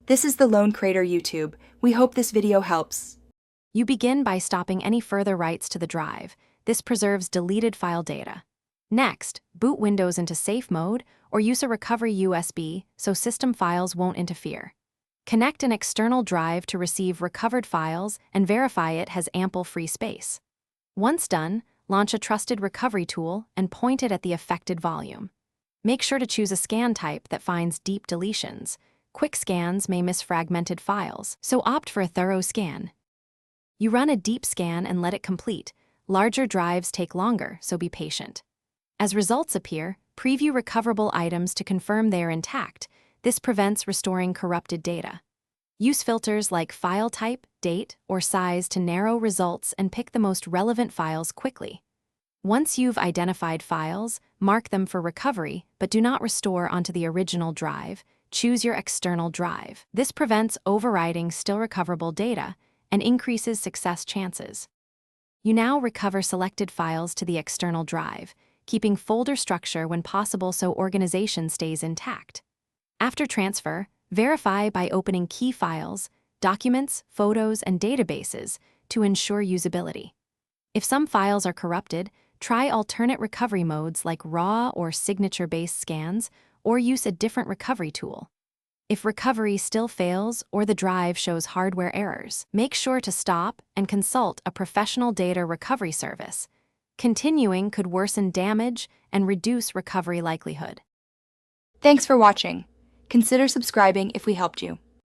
This is the Lone Crater YouTube. We hope this video helps. You begin by stopping any further writes to the drive. This preserves deleted file data. Next, boot Windows into safe mode or use a recovery USB so system files won't interfere. Connect an external drive to receive recovered files and verify it has ample free space. Once done, launch a trusted recovery tool and point it at the affected volume. Make sure to choose a scan type that finds deep deletions. Quick scans may miss fragmented files, so opt for a thorough scan. You run a deep scan and let it complete. Larger drives take longer, so be patient. As results appear, preview recoverable items to confirm they are intact. This prevents restoring corrupted data. Use filters like file type, date, or size to narrow results and pick the most relevant files quickly. Once you've identified files, mark them for recovery, but do not restore onto the original drive. Choose your external drive. This prevents overwriting still recoverable data and increases success chances. You now recover selected files to the external drive, keeping folder structure when possible so organization stays intact. After transfer, verify by opening key files, documents, photos, and databases to ensure usability. If some files are corrupted, try alternate recovery modes like RAW or signature-based scans, or use a different recovery tool. If recovery still fails or the drive shows hardware errors, make sure to stop and consult a professional data recovery service. Continuing could worsen damage and reduce recovery likelihood. Thanks for watching. Consider subscribing if we helped you.